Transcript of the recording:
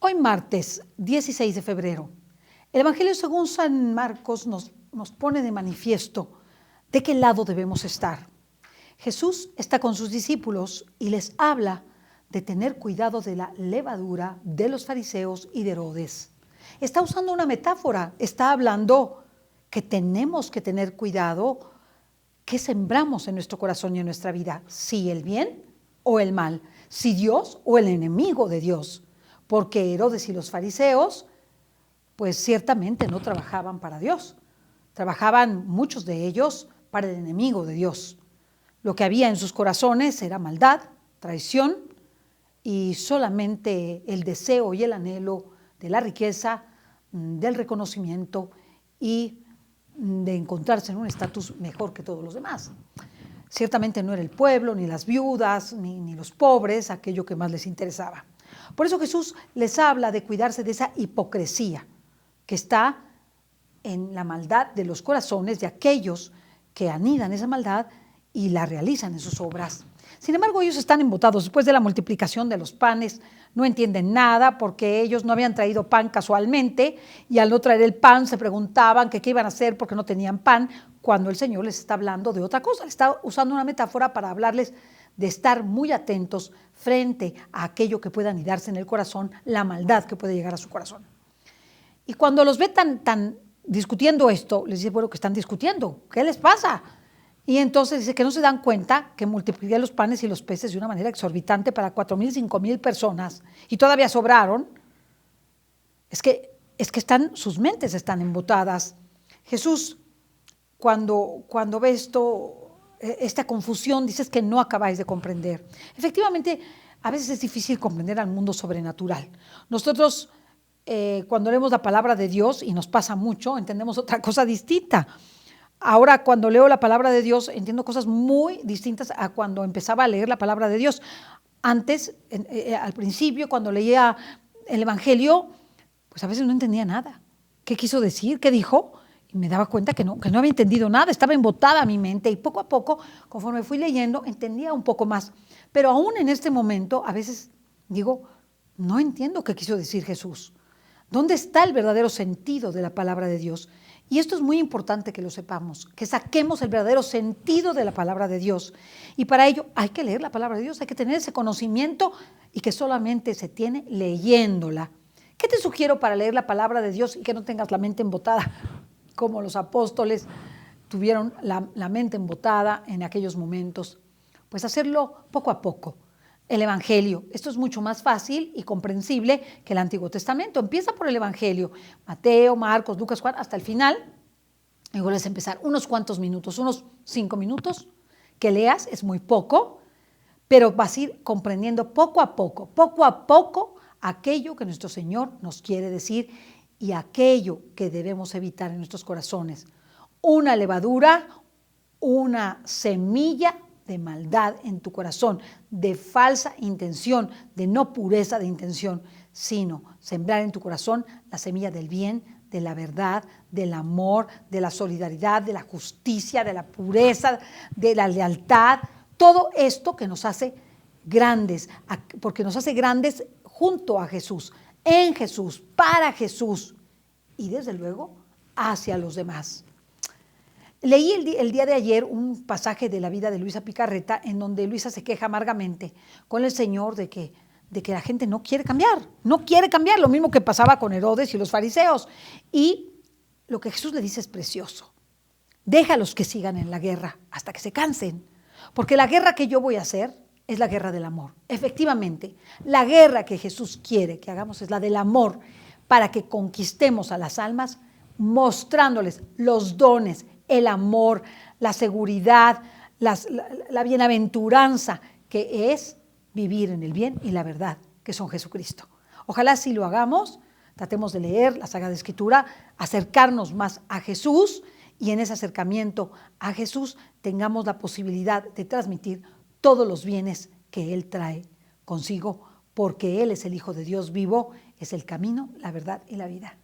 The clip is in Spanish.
Hoy martes 16 de febrero, el Evangelio según San Marcos nos pone de manifiesto de qué lado debemos estar. Jesús está con sus discípulos y les habla de tener cuidado de la levadura de los fariseos y de Herodes. Está usando una metáfora, está hablando que tenemos que tener cuidado qué sembramos en nuestro corazón y en nuestra vida, si el bien o el mal, si Dios o el enemigo de Dios. Porque Herodes y los fariseos, pues ciertamente no trabajaban para Dios. Trabajaban muchos de ellos para el enemigo de Dios. Lo que había en sus corazones era maldad, traición y solamente el deseo y el anhelo de la riqueza, del reconocimiento y de encontrarse en un estatus mejor que todos los demás. Ciertamente no era el pueblo, ni las viudas, ni los pobres, aquello que más les interesaba. Por eso Jesús les habla de cuidarse de esa hipocresía que está en la maldad de los corazones de aquellos que anidan esa maldad y la realizan en sus obras. Sin embargo, ellos están embotados después de la multiplicación de los panes, no entienden nada porque ellos no habían traído pan casualmente y al no traer el pan se preguntaban que qué iban a hacer porque no tenían pan, cuando el Señor les está hablando de otra cosa, les está usando una metáfora para hablarles de estar muy atentos frente a aquello que pueda anidarse en el corazón, la maldad que puede llegar a su corazón. Y cuando los ve tan discutiendo esto, les dice, bueno, ¿qué están discutiendo? ¿Qué les pasa? Y entonces dice que no se dan cuenta que multipliqué los panes y los peces de una manera exorbitante para 4,000, 5,000 personas y todavía sobraron. Es que sus mentes están embotadas. Jesús, cuando ve esta confusión, dices que no acabáis de comprender. Efectivamente, a veces es difícil comprender al mundo sobrenatural. Nosotros, cuando leemos la palabra de Dios, y nos pasa mucho, entendemos otra cosa distinta. Ahora, cuando leo la palabra de Dios, entiendo cosas muy distintas a cuando empezaba a leer la palabra de Dios. Antes, al principio, cuando leía el Evangelio, pues a veces no entendía nada. ¿Qué quiso decir? ¿Qué dijo? Y me daba cuenta que no había entendido nada, estaba embotada mi mente y poco a poco, conforme fui leyendo, entendía un poco más. Pero aún en este momento, a veces digo, no entiendo qué quiso decir Jesús. ¿Dónde está el verdadero sentido de la palabra de Dios? Y esto es muy importante que lo sepamos, que saquemos el verdadero sentido de la palabra de Dios. Y para ello hay que leer la palabra de Dios, hay que tener ese conocimiento y que solamente se tiene leyéndola. ¿Qué te sugiero para leer la palabra de Dios y que no tengas la mente embotada? Como los apóstoles tuvieron la mente embotada en aquellos momentos, pues hacerlo poco a poco. El Evangelio, esto es mucho más fácil y comprensible que el Antiguo Testamento. Empieza por el Evangelio, Mateo, Marcos, Lucas, Juan, hasta el final. Y vuelves a empezar unos cuantos minutos, unos 5 minutos que leas, es muy poco, pero vas a ir comprendiendo poco a poco, aquello que nuestro Señor nos quiere decir y aquello que debemos evitar en nuestros corazones. Una levadura, una semilla de maldad en tu corazón, de falsa intención, de no pureza de intención, sino sembrar en tu corazón la semilla del bien, de la verdad, del amor, de la solidaridad, de la justicia, de la pureza, de la lealtad, todo esto que nos hace grandes, porque nos hace grandes junto a Jesús, en Jesús, para Jesús y desde luego hacia los demás. Leí el día de ayer un pasaje de la vida de Luisa Picarreta en donde Luisa se queja amargamente con el Señor de que la gente no quiere cambiar, lo mismo que pasaba con Herodes y los fariseos. Y lo que Jesús le dice es precioso. Déjalos que sigan en la guerra hasta que se cansen, porque la guerra que yo voy a hacer es la guerra del amor. Efectivamente, la guerra que Jesús quiere que hagamos es la del amor, para que conquistemos a las almas mostrándoles los dones, el amor, la seguridad, la bienaventuranza que es vivir en el bien y la verdad, que son Jesucristo. Ojalá si lo hagamos, tratemos de leer la Sagrada Escritura, acercarnos más a Jesús y en ese acercamiento a Jesús tengamos la posibilidad de transmitir todos los bienes que Él trae consigo, porque Él es el Hijo de Dios vivo, es el camino, la verdad y la vida.